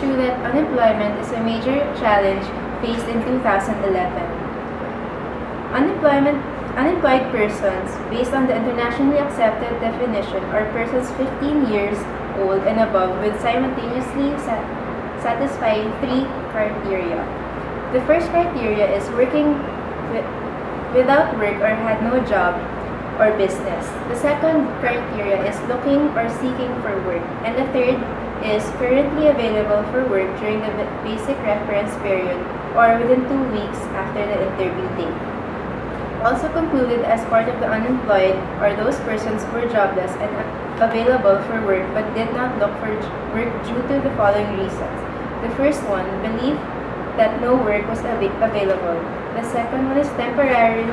true that unemployment is a major challenge faced in 2011. Unemployed persons, based on the internationally accepted definition, are persons 15 years old and above with simultaneously satisfying three criteria. The first criteria is working without work or had no job or business. The second criteria is looking or seeking for work. And the third is currently available for work during the basic reference period or within 2 weeks after the interview date. Also concluded as part of the unemployed are those persons who were jobless and available for work but did not look for work due to the following reasons. The first one, belief that no work was available. The second one is temporary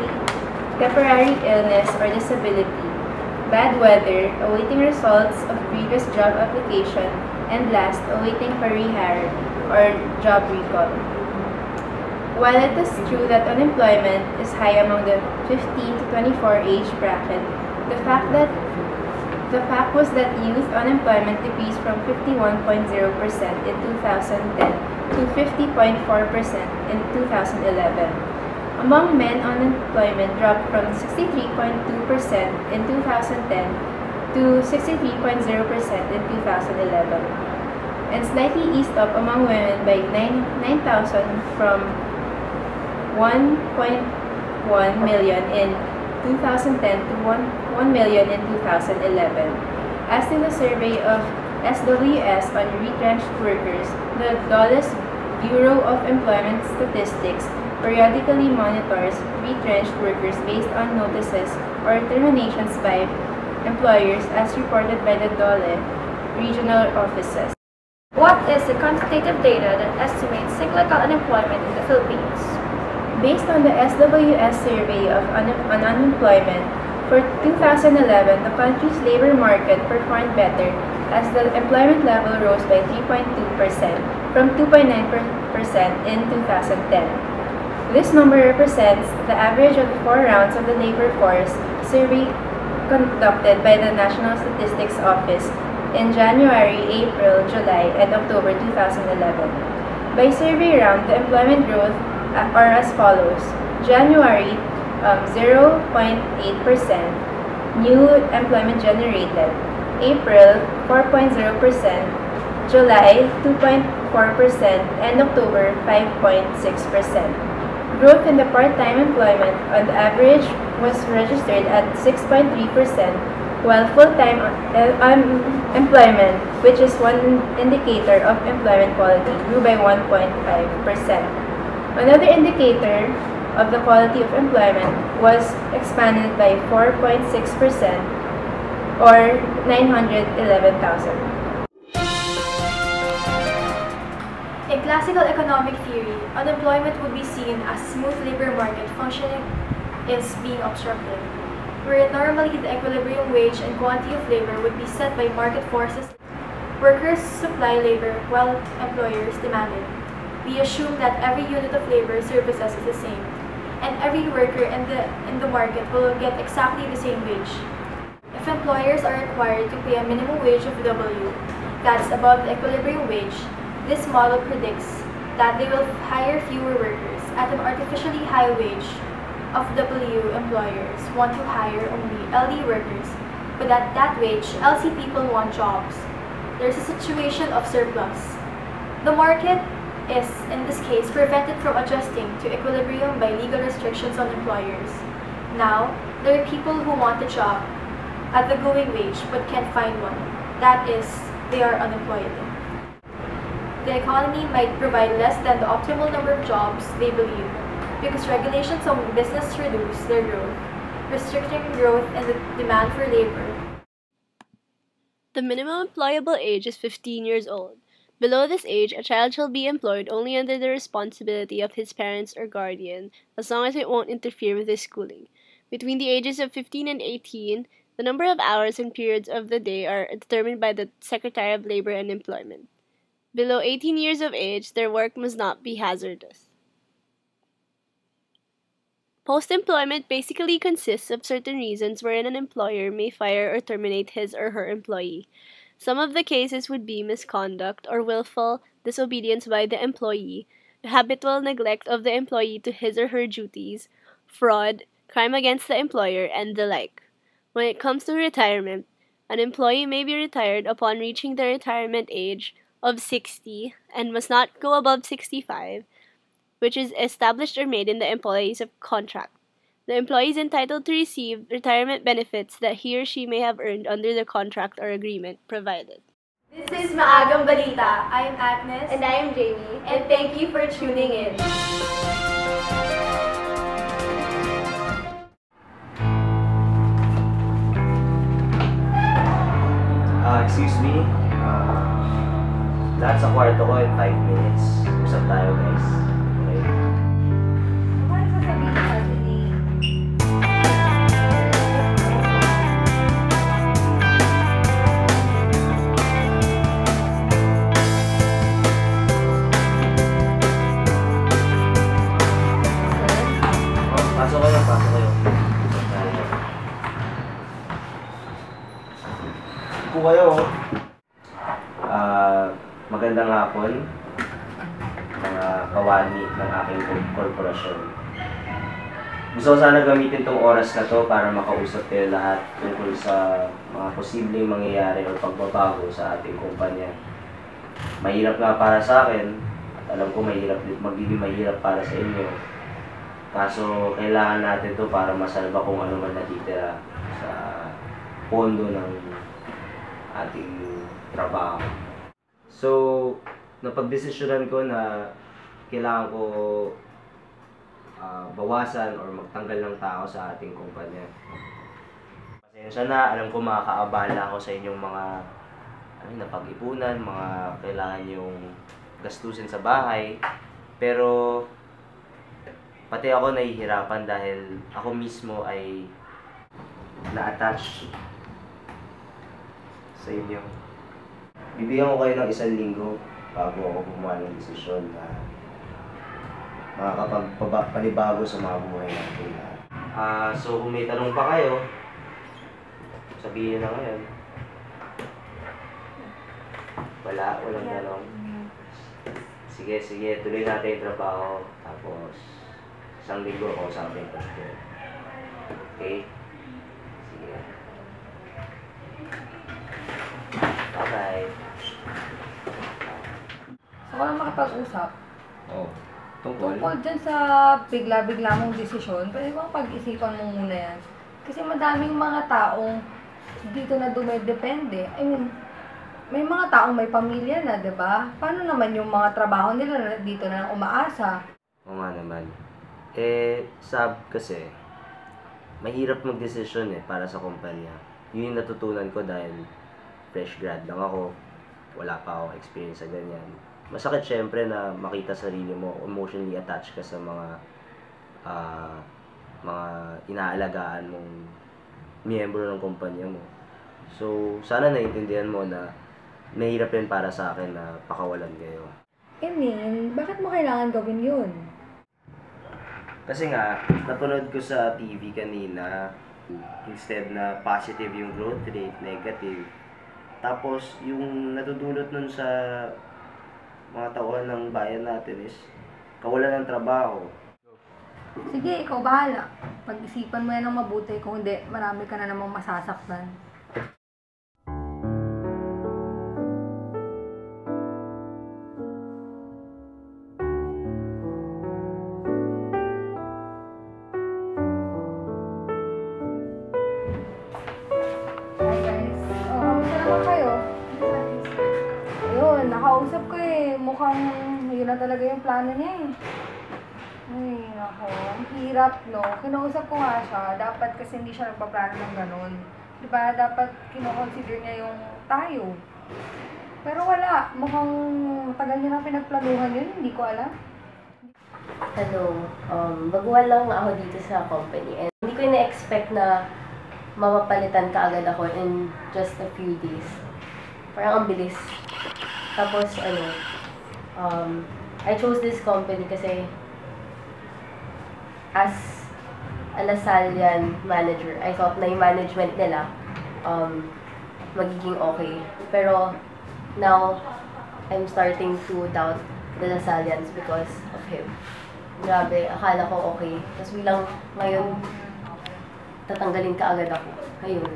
illness or disability, bad weather, awaiting results of previous job application, and last, awaiting for rehire or job recall. While it is true that unemployment is high among the 15 to 24 age bracket, the fact was that youth unemployment decreased from 51.0% in 2010 to 50.4% in 2011. Among men, unemployment dropped from 63.2% in 2010 to 63.0% in 2011, and slightly eased up among women by 9,000 from 1.1 million in 2010 to 1 million in 2011. As in the survey of SWS on retrenched workers, the Dulles Bureau of Employment Statistics periodically monitors retrenched workers based on notices or terminations by employers as reported by the Dole regional offices. What is the quantitative data that estimates cyclical unemployment in the Philippines? Based on the SWS survey of unemployment, for 2011, the country's labor market performed better as the employment level rose by 3.2% from 2.9% in 2010. This number represents the average of the 4 rounds of the labor force survey conducted by the National Statistics Office in January, April, July, and October 2011. By survey round, the employment growth are as follows. January, 0.8% new employment generated. April, 4.0%. July, 2.4%, and October, 5.6%. Growth in the part-time employment on the average was registered at 6.3%, while full-time employment, which is one indicator of employment quality, grew by 1.5%. Another indicator of the quality of employment was expanded by 4.6%, or 911,000. In classical economic theory, unemployment would be seen as smooth labor market functioning is being obstructed, where normally the equilibrium wage and quantity of labor would be set by market forces. Workers supply labor while employers demand it. We assume that every unit of labor services is the same, and every worker in the market will get exactly the same wage. If employers are required to pay a minimum wage of W, that's above the equilibrium wage, this model predicts that they will hire fewer workers at an artificially high wage of W. Employers want to hire only LD workers, but at that wage, LC people want jobs. There's a situation of surplus. The market is, in this case, prevented from adjusting to equilibrium by legal restrictions on employers. Now, there are people who want a job at the going wage but can't find one. That is, they are unemployed. The economy might provide less than the optimal number of jobs they believe, because regulations on business reduce their growth, restricting growth and the demand for labor. The minimum employable age is 15 years old. Below this age, a child shall be employed only under the responsibility of his parents or guardian, as long as it won't interfere with his schooling. Between the ages of 15 and 18, the number of hours and periods of the day are determined by the Secretary of Labor and Employment. Below 18 years of age, their work must not be hazardous. Post-employment basically consists of certain reasons wherein an employer may fire or terminate his or her employee. Some of the cases would be misconduct or willful disobedience by the employee, habitual neglect of the employee to his or her duties, fraud, crime against the employer, and the like. When it comes to retirement, an employee may be retired upon reaching the retirement age of 60 and must not go above 65, which is established or made in the employee's contract. The employee is entitled to receive retirement benefits that he or she may have earned under the contract or agreement provided. This is Maagang Balita. I am Agnes. And I am Jamie. And thank you for tuning in. Excuse me. Lahat sa kwarto ko in 5 minutes. Usap tayo, guys. Okay? Ano sasabihin sa atin ni... Pasok kayo, pasok kayo. Upo kayo. Magandang hapon, mga kawani ng aking korporasyon. Gusto ko sana gamitin tong oras na to para makausap kayo lahat tungkol sa mga posibleng mangyayari o pagbabago sa ating kumpanya. Mahirap nga para sa akin, at alam ko magiging mahirap para sa inyo. Kaso kailangan natin to para masalba kung ano man natitira sa pondo ng ating trabaho. So, napagdesisyonan ko na kailangan ko bawasan or magtanggal ng tao sa ating kumpanya. Pasensya na, alam ko makakaabala ako sa inyong mga napag-ipunan, mga kailangan yung gastusin sa bahay. Pero, pati ako nahihirapan dahil ako mismo ay na-attach sa inyo. Bibigyan ko kayo ng 1 linggo bago ako gumawa ng desisyon na makakapagpanibago sa mga buhay natin. So kung may tanong pa kayo, sabihin na ngayon. Walang tanong. Sige, tuloy natin yung trabaho. Tapos, 1 linggo ako sa amin. Okay? Sige. Bye-bye. So, ko lang makapag-usap. Oh, tungkol dyan sa bigla-bigla mong desisyon, pwede bang pag-isipan mo muna yan? Kasi madaming mga taong dito na dumedepende. I mean, may mga taong may pamilya na, di ba? Paano naman yung mga trabaho nila na dito na umaasa? Oo nga naman. Kasi, mahirap mag-desisyon para sa kumpanya. Yun yung natutunan ko dahil fresh grad lang ako. Wala pa akong experience sa ganyan. Masakit syempre na makita sarili mo, emotionally attached ka sa mga inaalagaan mong miyembro ng kumpanya mo. So, sana naiintindihan mo na mahirap rin para sa akin na pakawalan kayo. Bakit mo kailangan gawin yun? Kasi nga, napanood ko sa TV kanina, instead na positive yung growth rate, negative. Tapos, yung natutulot nun sa mga tauhan ng bayan natin is kawalan ng trabaho. Sige, ikaw bahala. Pag-isipan mo yan ng mabuti, kung hindi, marami ka na namang masasaktan. Hi guys. Kamusta naman kayo? Ayun, nakausap ko mukhang yun na talaga yung plano niya Ay, nako. Ang hirap, no? Kinausap ko nga siya. Dapat kasi hindi siya nagpaplano ng ganun. Diba? Dapat kinoconsider niya yung tayo. Pero wala. Mukhang tagal niya na pinagplanuhan yun. Hindi ko alam. Baguhan lang ako dito sa company. And hindi ko na-expect na mapapalitan ka agad ako in just a few days. Parang ang bilis. Tapos, I chose this company kasi as a Lasallian manager, I thought na yung management nila magiging okay. Pero now, I'm starting to doubt the Lasallians because of him. Grabe, akala ko okay. Tapos bilang ngayon, tatanggalin ka agad ako. Ayun.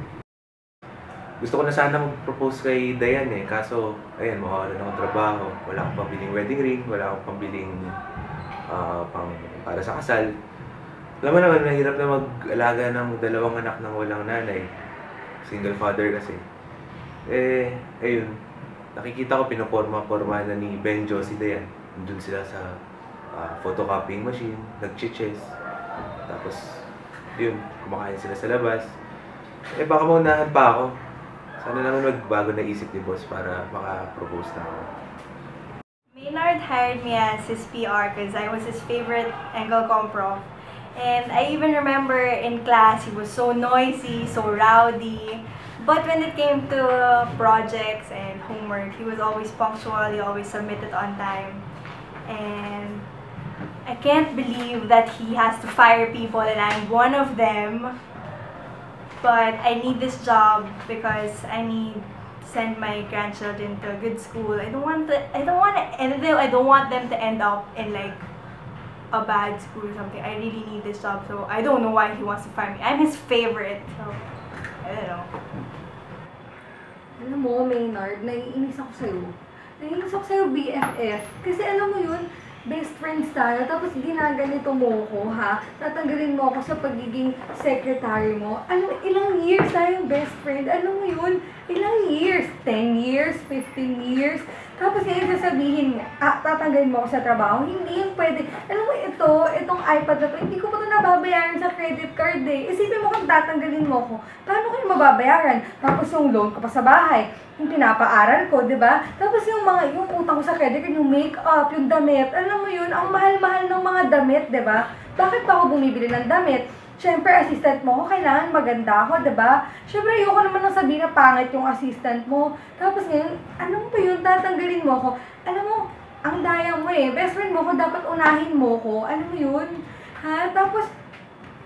Gusto ko na sana mag-propose kay Dayan eh. Kaso, ayan, mawawalan akong trabaho. Wala akong pambiling wedding ring. Wala akong pambiling para sa kasal. Alam mo naman, mahirap na mag-alaga ng dalawang anak ng walang nanay. Single father kasi. Ayun. Nakikita ko pinaporma-porma na ni Benjo si Dayan. Nandun sila sa photocopying machine, nag-chess. Tapos, yun, kumakain sila sa labas. Baka maunahan pa ako. Sana naman magbago na isip ni boss para maka-propose na ako. Maynard hired me as his PR because I was his favorite Angle Com prof. And I even remember in class, he was so noisy, so rowdy. But when it came to projects and homework, he was always punctual, he always submitted on time. And I can't believe that he has to fire people and I'm one of them. But I need this job because I need to send my grandchildren to a good school. I don't want them to end up in like a bad school or something. I really need this job, so I don't know why he wants to fire me. I'm his favorite, so I don't know. Alam mo, Maynard, naiinis ako sa'yo. Naiinis ako sa'yo, BFF. Kasi alam mo yun, best friends tayo, tapos ginaganito mo ko, ha? Tatanggalin mo ako sa pagiging secretary mo. Alam mo, ilang years tayong best friend. Alam mo yun, ilang years? 10 years? 15 years? Tapos ngayon sasabihin, tatanggalin mo ako sa trabaho. Hindi yung pwede. Alam mo, itong iPad na to, hindi ko pa ito nababayaran sa credit card eh. Isipin mo kung tatanggalin mo ko, paano kayo mababayaran? Tapos yung loan ko pa sa bahay, yung pinapaaral ko, di ba? Tapos yung utang ko sa credit card, yung makeup, yung damit, alam mo yun, ang mahal-mahal ng mga damit, di ba? Bakit pa ako bumibili ng damit? Siyempre, assistant mo ko, kailangan maganda ako, diba? Siyempre, ayoko naman nang sabihin na pangit yung assistant mo. Tapos ngayon, ano mo ba yun? Tatanggalin mo ko. Alam mo, ang daya mo eh. Best friend mo ko, dapat unahin mo ko. Alam mo yun? Ha? Tapos,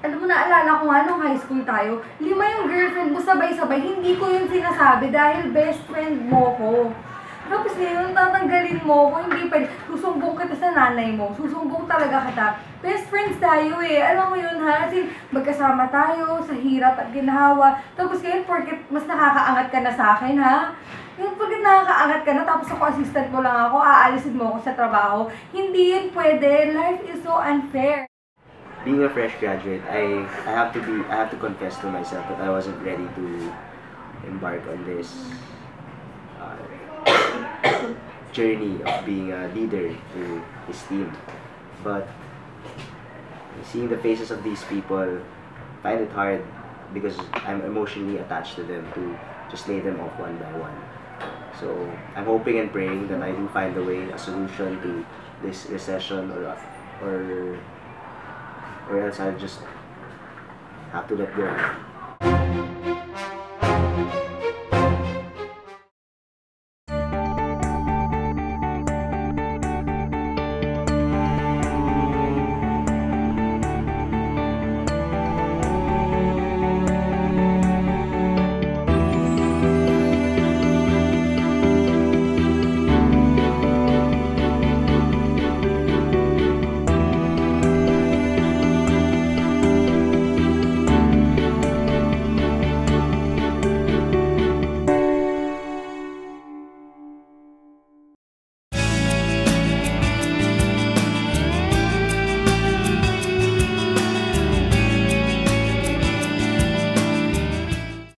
alam mo, naalala ko nga nung high school tayo, 5 yung girlfriend mo sabay-sabay. Hindi ko yun sinasabi dahil best friend mo ko. Tapos ngayon, tatanggalin mo ko, hindi pwede. Susumbong kita sa nanay mo. Susumbong talaga kita. Best friends tayo eh. Alam mo yun ha? Kasi magkasama tayo sa hirap at ginhawa. Tapos ngayon, porket mas nakakaangat ka na sa akin ha? Ngayon, porket nakakaangat ka na, tapos ako assistant mo lang ako, aalisin mo ako sa trabaho. Hindi yun pwede. Life is so unfair. Being a fresh graduate, I have to confess to myself that I wasn't ready to embark on this journey of being a leader to his team. But seeing the faces of these people, I find it hard because I'm emotionally attached to them to just lay them off one by one. So I'm hoping and praying that I do find a way, a solution to this recession, or else I'll just have to let go.